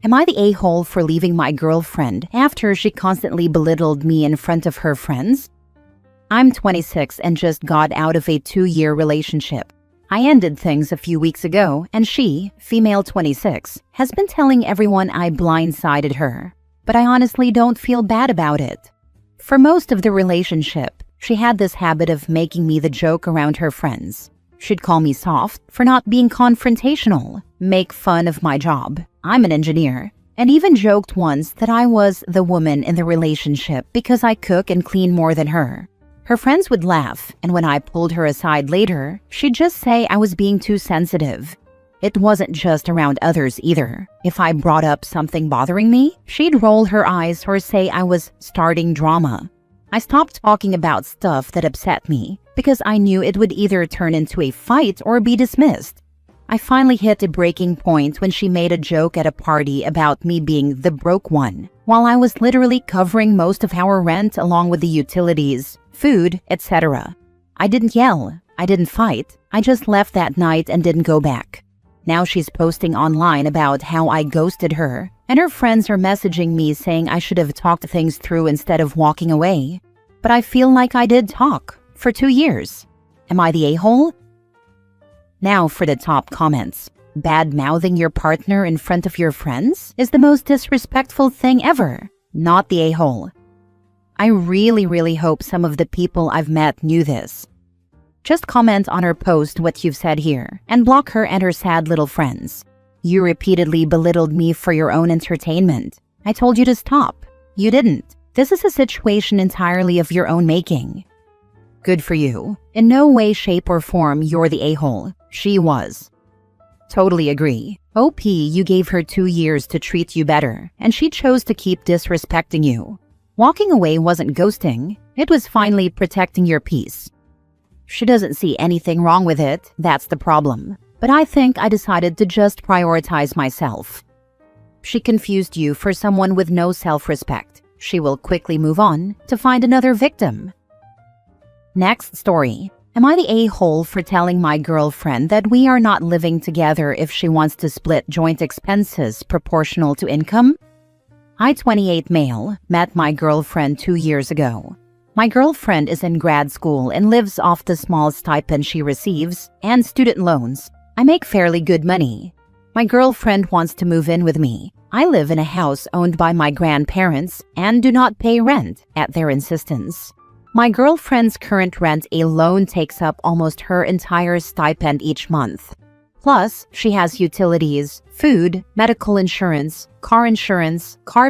Am I the a-hole for leaving my girlfriend after she constantly belittled me in front of her friends? I'm 26 and just got out of a 2-year relationship. I ended things a few weeks ago, and she, female 26, has been telling everyone I blindsided her. But I honestly don't feel bad about it. For most of the relationship, she had this habit of making me the joke around her friends. She'd call me soft for not being confrontational, make fun of my job, I'm an engineer, and even joked once that I was the woman in the relationship because I cook and clean more than her. Her friends would laugh, and when I pulled her aside later, she'd just say I was being too sensitive. It wasn't just around others either. If I brought up something bothering me, she'd roll her eyes or say I was starting drama. I stopped talking about stuff that upset me because I knew it would either turn into a fight or be dismissed. I finally hit a breaking point when she made a joke at a party about me being the broke one, while I was literally covering most of our rent along with the utilities, food, etc. I didn't yell, I didn't fight, I just left that night and didn't go back. Now she's posting online about how I ghosted her, and her friends are messaging me saying I should have talked things through instead of walking away. But I feel like I did talk for 2 years. Am I the a-hole? Now for the top comments. Bad-mouthing your partner in front of your friends is the most disrespectful thing ever. Not the a-hole. I really hope some of the people I've met knew this. Just comment on her post what you've said here, and block her and her sad little friends. You repeatedly belittled me for your own entertainment. I told you to stop. You didn't. This is a situation entirely of your own making. Good for you. In no way, shape, or form you're the a-hole. She was. Totally agree. OP, you gave her 2 years to treat you better, and she chose to keep disrespecting you. Walking away wasn't ghosting. It was finally protecting your peace. She doesn't see anything wrong with it, that's the problem. But I think I decided to just prioritize myself. She confused you for someone with no self-respect. She will quickly move on to find another victim. Next story. Am I the a-hole for telling my girlfriend that we are not living together if she wants to split joint expenses proportional to income? I, 28 male, met my girlfriend 2 years ago. My girlfriend is in grad school and lives off the small stipend she receives and student loans. I make fairly good money. My girlfriend wants to move in with me. I live in a house owned by my grandparents and do not pay rent at their insistence. My girlfriend's current rent alone takes up almost her entire stipend each month. Plus, she has utilities, food, medical insurance, car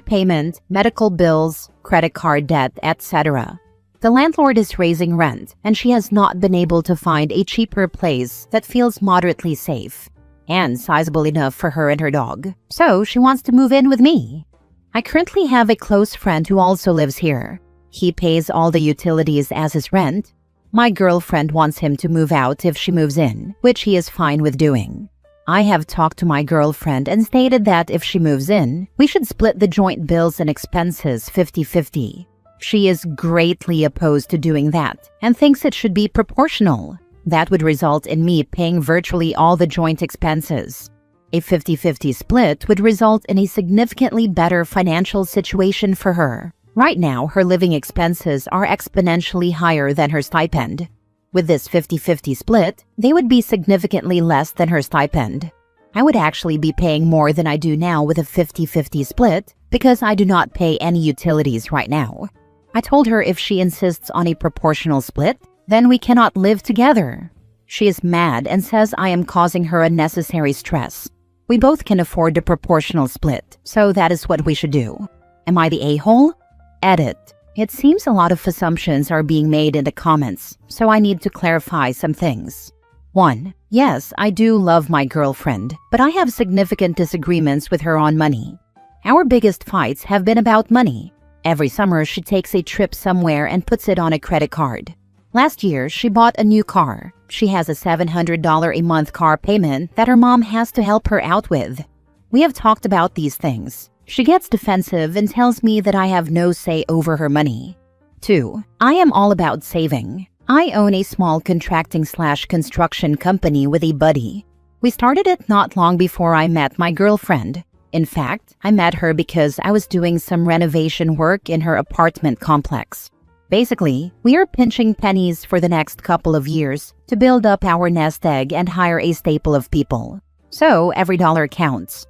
payment, medical bills, credit card debt, etc. The landlord is raising rent, and she has not been able to find a cheaper place that feels moderately safe and sizable enough for her and her dog. So she wants to move in with me. I currently have a close friend who also lives here. He pays all the utilities as his rent. My girlfriend wants him to move out if she moves in, which he is fine with doing. I have talked to my girlfriend and stated that if she moves in, we should split the joint bills and expenses 50-50. She is greatly opposed to doing that and thinks it should be proportional. That would result in me paying virtually all the joint expenses. A 50-50 split would result in a significantly better financial situation for her. Right now, her living expenses are exponentially higher than her stipend. With this 50-50 split, they would be significantly less than her stipend. I would actually be paying more than I do now with a 50-50 split because I do not pay any utilities right now. I told her if she insists on a proportional split, then we cannot live together. She is mad and says I am causing her unnecessary stress. We both can afford the proportional split, so that is what we should do. Am I the a-hole? Edit. It seems a lot of assumptions are being made in the comments, so I need to clarify some things. 1. Yes, I do love my girlfriend, but I have significant disagreements with her on money. Our biggest fights have been about money. Every summer, she takes a trip somewhere and puts it on a credit card. Last year, she bought a new car. She has a $700 a month car payment that her mom has to help her out with. We have talked about these things. She gets defensive and tells me that I have no say over her money. 2. I am all about saving. I own a small contracting/construction company with a buddy. We started it not long before I met my girlfriend. In fact, I met her because I was doing some renovation work in her apartment complex. Basically, we are pinching pennies for the next couple of years to build up our nest egg and hire a staple of people. So every dollar counts.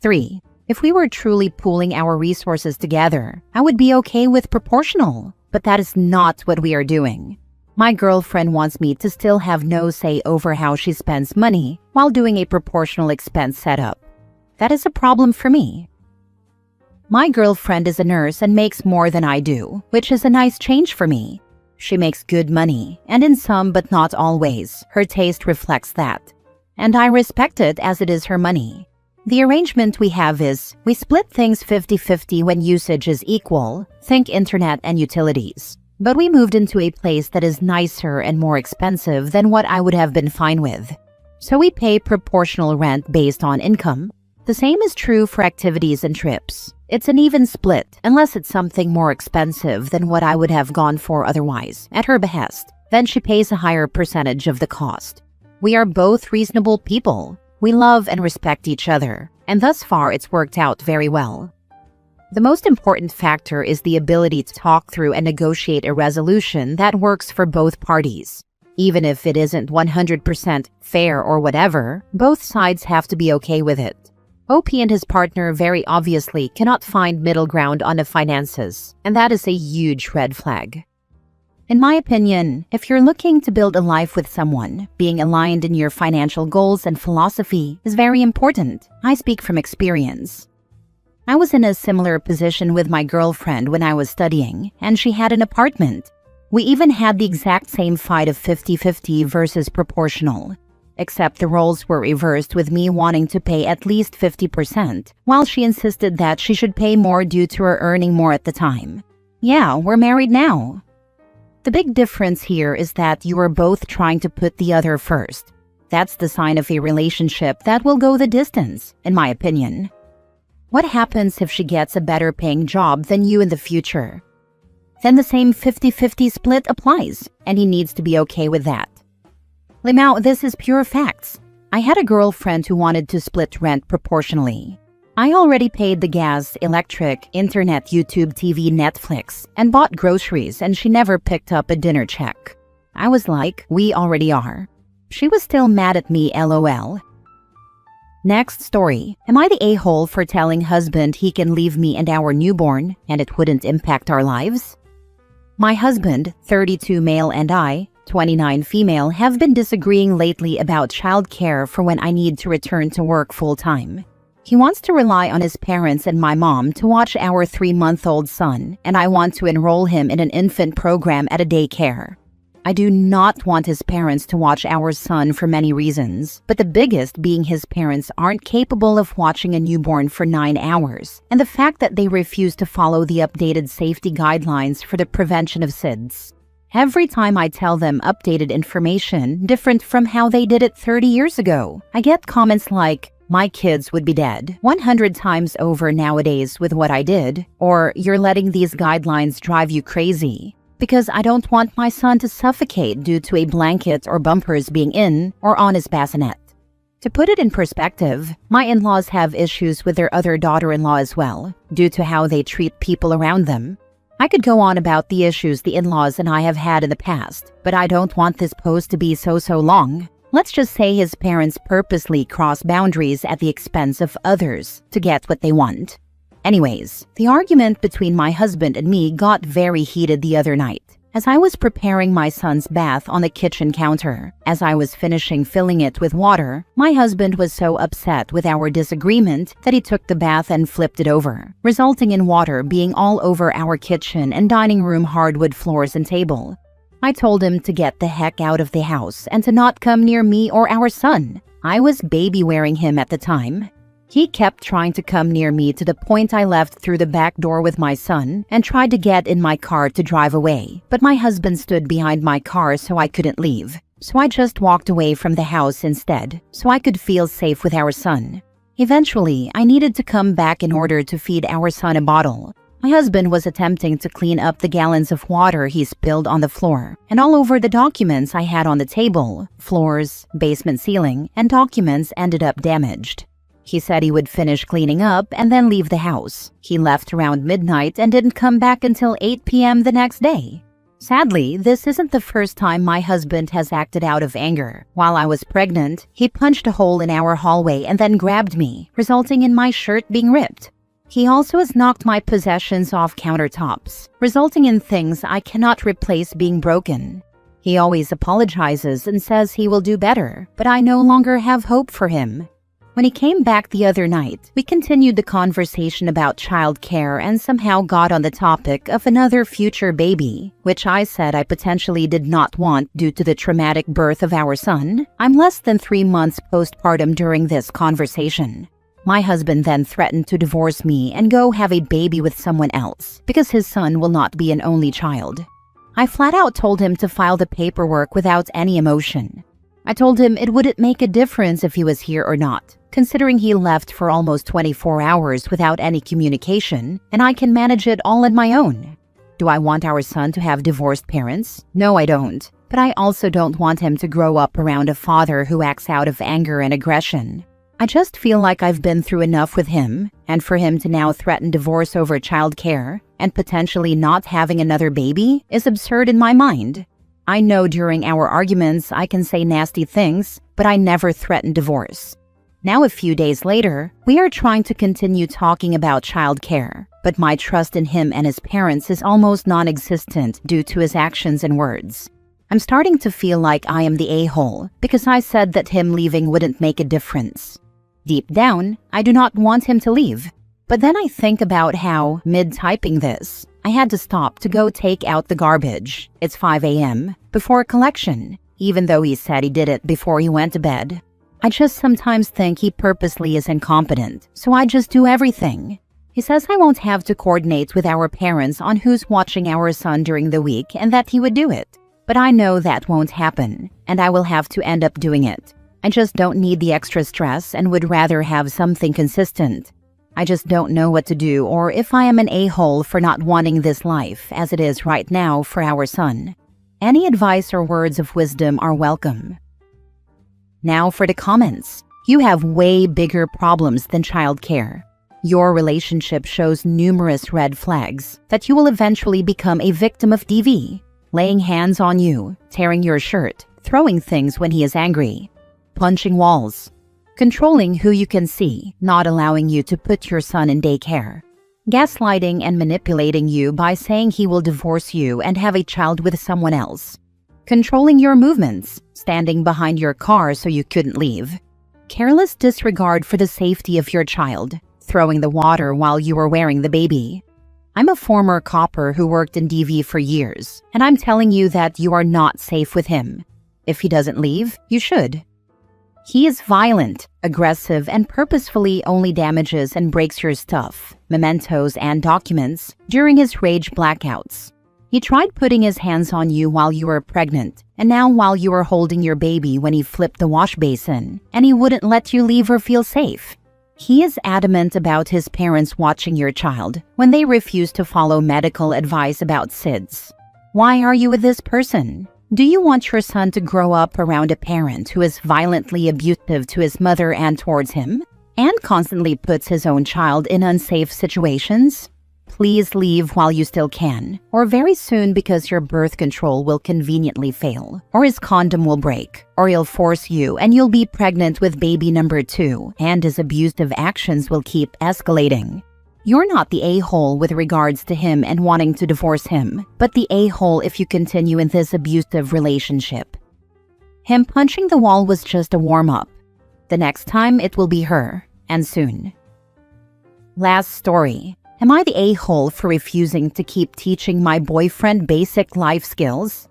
3. If we were truly pooling our resources together, I would be okay with proportional, but that is not what we are doing. My girlfriend wants me to still have no say over how she spends money while doing a proportional expense setup. That is a problem for me. My girlfriend is a nurse and makes more than I do, which is a nice change for me. She makes good money, and in some but not all ways, her taste reflects that. And I respect it as it is her money. The arrangement we have is, we split things 50-50 when usage is equal, think internet and utilities. But we moved into a place that is nicer and more expensive than what I would have been fine with. So we pay proportional rent based on income. The same is true for activities and trips. It's an even split, unless it's something more expensive than what I would have gone for otherwise, at her behest. Then she pays a higher percentage of the cost. We are both reasonable people. We love and respect each other, and thus far it's worked out very well. The most important factor is the ability to talk through and negotiate a resolution that works for both parties. Even if it isn't 100% fair or whatever, both sides have to be okay with it. OP and his partner very obviously cannot find middle ground on the finances, and that is a huge red flag. In my opinion, if you're looking to build a life with someone, being aligned in your financial goals and philosophy is very important. I speak from experience. I was in a similar position with my girlfriend when I was studying, and she had an apartment. We even had the exact same fight of 50-50 versus proportional. Except the roles were reversed, with me wanting to pay at least 50%, while she insisted that she should pay more due to her earning more at the time. Yeah, we're married now. The big difference here is that you are both trying to put the other first. That's the sign of a relationship that will go the distance, in my opinion. What happens if she gets a better paying job than you in the future? Then the same 50-50 split applies, and he needs to be okay with that. Limao, this is pure facts. I had a girlfriend who wanted to split rent proportionally. I already paid the gas, electric, internet, YouTube, TV, Netflix, and bought groceries, and she never picked up a dinner check. I was like, we already are. She was still mad at me, lol. Next story. Am I the a-hole for telling husband he can leave me and our newborn, and it wouldn't impact our lives? My husband, 32 male, and I, 29 female, have been disagreeing lately about childcare for when I need to return to work full-time. He wants to rely on his parents and my mom to watch our 3-month-old son, and I want to enroll him in an infant program at a daycare. I do not want his parents to watch our son for many reasons, but the biggest being his parents aren't capable of watching a newborn for 9 hours, and the fact that they refuse to follow the updated safety guidelines for the prevention of SIDS. Every time I tell them updated information different from how they did it 30 years ago, I get comments like, my kids would be dead 100 times over nowadays with what I did, or you're letting these guidelines drive you crazy. Because I don't want my son to suffocate due to a blanket or bumpers being in or on his bassinet. To put it in perspective, my in-laws have issues with their other daughter-in-law as well, due to how they treat people around them. I could go on about the issues the in-laws and I have had in the past, but I don't want this post to be so long. Let's just say his parents purposely cross boundaries at the expense of others to get what they want. Anyways, the argument between my husband and me got very heated the other night. As I was preparing my son's bath on the kitchen counter, as I was finishing filling it with water, my husband was so upset with our disagreement that he took the bath and flipped it over, resulting in water being all over our kitchen and dining room hardwood floors and table. I told him to get the heck out of the house and to not come near me or our son. I was baby-wearing him at the time. He kept trying to come near me to the point I left through the back door with my son and tried to get in my car to drive away, but my husband stood behind my car so I couldn't leave. So I just walked away from the house instead, so I could feel safe with our son. Eventually, I needed to come back in order to feed our son a bottle. My husband was attempting to clean up the gallons of water he spilled on the floor and all over the documents I had on the table. Floors, basement ceiling, and documents ended up damaged. He said he would finish cleaning up and then leave the house. He left around midnight and didn't come back until 8 p.m. the next day. Sadly, this isn't the first time my husband has acted out of anger. While I was pregnant, he punched a hole in our hallway and then grabbed me, resulting in my shirt being ripped. He also has knocked my possessions off countertops, resulting in things I cannot replace being broken. He always apologizes and says he will do better, but I no longer have hope for him. When he came back the other night, we continued the conversation about childcare and somehow got on the topic of another future baby, which I said I potentially did not want due to the traumatic birth of our son. I'm less than 3 months postpartum during this conversation. My husband then threatened to divorce me and go have a baby with someone else because his son will not be an only child. I flat out told him to file the paperwork without any emotion. I told him it wouldn't make a difference if he was here or not, considering he left for almost 24 hours without any communication, and I can manage it all on my own. Do I want our son to have divorced parents? No, I don't. But I also don't want him to grow up around a father who acts out of anger and aggression. I just feel like I've been through enough with him, and for him to now threaten divorce over childcare and potentially not having another baby is absurd in my mind. I know during our arguments I can say nasty things, but I never threaten divorce. Now a few days later, we are trying to continue talking about childcare, but my trust in him and his parents is almost non-existent due to his actions and words. I'm starting to feel like I am the a-hole because I said that him leaving wouldn't make a difference. Deep down, I do not want him to leave. But then I think about how, mid-typing this, I had to stop to go take out the garbage. It's 5 a.m. before collection, even though he said he did it before he went to bed. I just sometimes think he purposely is incompetent, so I just do everything. He says I won't have to coordinate with our parents on who's watching our son during the week and that he would do it. But I know that won't happen, and I will have to end up doing it. I just don't need the extra stress and would rather have something consistent. I just don't know what to do or if I am an a-hole for not wanting this life as it is right now for our son. Any advice or words of wisdom are welcome. Now for the comments. You have way bigger problems than childcare. Your relationship shows numerous red flags that you will eventually become a victim of DV, laying hands on you, tearing your shirt, throwing things when he is angry, punching walls, controlling who you can see, not allowing you to put your son in daycare, gaslighting and manipulating you by saying he will divorce you and have a child with someone else, controlling your movements, standing behind your car so you couldn't leave, careless disregard for the safety of your child, throwing the water while you were wearing the baby. I'm a former copper who worked in DV for years, and I'm telling you that you are not safe with him. If he doesn't leave, you should. He is violent, aggressive, and purposefully only damages and breaks your stuff, mementos, and documents during his rage blackouts. He tried putting his hands on you while you were pregnant, and now while you were holding your baby when he flipped the wash basin, and he wouldn't let you leave or feel safe. He is adamant about his parents watching your child when they refuse to follow medical advice about SIDS. Why are you with this person? Do you want your son to grow up around a parent who is violently abusive to his mother and towards him, and constantly puts his own child in unsafe situations? Please leave while you still can, or very soon because your birth control will conveniently fail, or his condom will break, or he'll force you and you'll be pregnant with baby number 2, and his abusive actions will keep escalating. You're not the a-hole with regards to him and wanting to divorce him, but the a-hole if you continue in this abusive relationship. Him punching the wall was just a warm-up. The next time it will be her, and soon. Last story. Am I the a-hole for refusing to keep teaching my boyfriend basic life skills?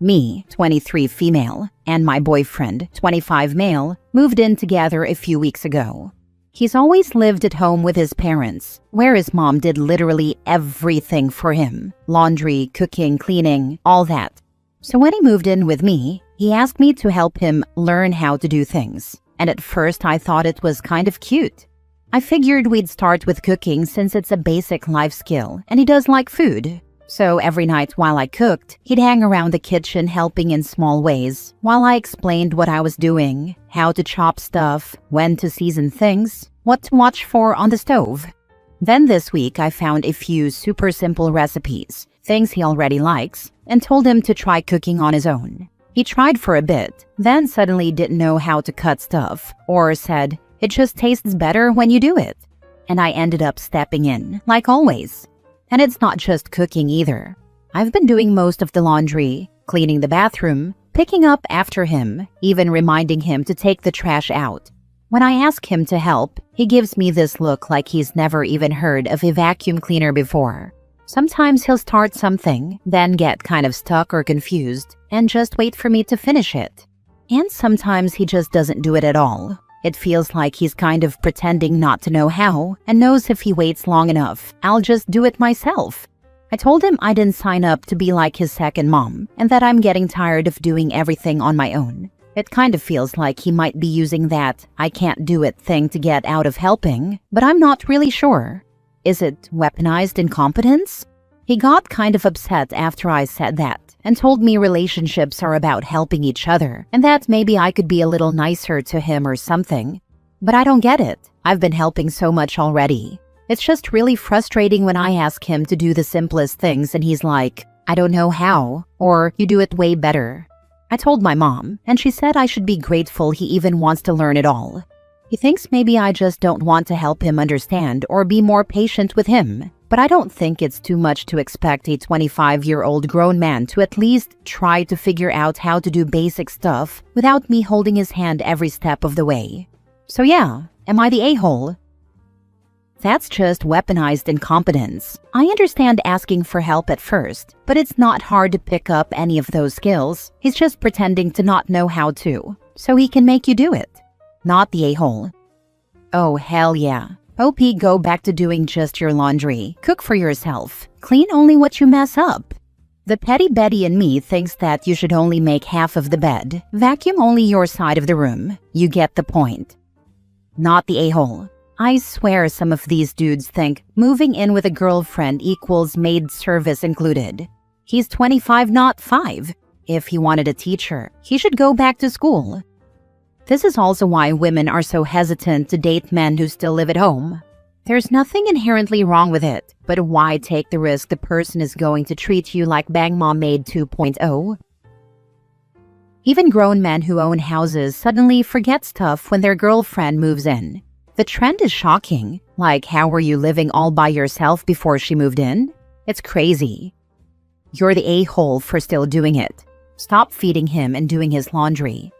Me, 23 female, and my boyfriend, 25 male, moved in together a few weeks ago. He's always lived at home with his parents, where his mom did literally everything for him. Laundry, cooking, cleaning, all that. So when he moved in with me, he asked me to help him learn how to do things. And at first I thought it was kind of cute. I figured we'd start with cooking since it's a basic life skill and he does like food. So every night while I cooked, he'd hang around the kitchen helping in small ways while I explained what I was doing, how to chop stuff, when to season things, what to watch for on the stove. Then this week I found a few super simple recipes, things he already likes, and told him to try cooking on his own. He tried for a bit, then suddenly didn't know how to cut stuff, or said, "It just tastes better when you do it." And I ended up stepping in, like always. And it's not just cooking either. I've been doing most of the laundry, cleaning the bathroom, picking up after him, even reminding him to take the trash out. When I ask him to help, he gives me this look like he's never even heard of a vacuum cleaner before. Sometimes he'll start something, then get kind of stuck or confused, and just wait for me to finish it. And sometimes he just doesn't do it at all. It feels like he's kind of pretending not to know how, and knows if he waits long enough, I'll just do it myself. I told him I didn't sign up to be like his second mom, and that I'm getting tired of doing everything on my own. It kind of feels like he might be using that "I can't do it" thing to get out of helping, but I'm not really sure. Is it weaponized incompetence? He got kind of upset after I said that, and told me relationships are about helping each other, and that maybe I could be a little nicer to him or something. But I don't get it. I've been helping so much already. It's just really frustrating when I ask him to do the simplest things and he's like, "I don't know how," or "You do it way better." I told my mom, and she said I should be grateful he even wants to learn it all. He thinks maybe I just don't want to help him understand or be more patient with him. But I don't think it's too much to expect a 25-year-old grown man to at least try to figure out how to do basic stuff without me holding his hand every step of the way. So yeah, am I the a-hole? That's just weaponized incompetence. I understand asking for help at first, but it's not hard to pick up any of those skills. He's just pretending to not know how to, so he can make you do it. Not the a-hole. Oh, hell yeah. OP, go back to doing just your laundry. Cook for yourself. Clean only what you mess up. The petty Betty in me thinks that you should only make half of the bed. Vacuum only your side of the room. You get the point. Not the a-hole. I swear some of these dudes think moving in with a girlfriend equals maid service included. He's 25, not 5. If he wanted a teacher, he should go back to school. This is also why women are so hesitant to date men who still live at home. There's nothing inherently wrong with it, but why take the risk the person is going to treat you like Bang Mom Maid 2.0? Even grown men who own houses suddenly forget stuff when their girlfriend moves in. The trend is shocking. Like, how were you living all by yourself before she moved in? It's crazy. You're the a-hole for still doing it. Stop feeding him and doing his laundry.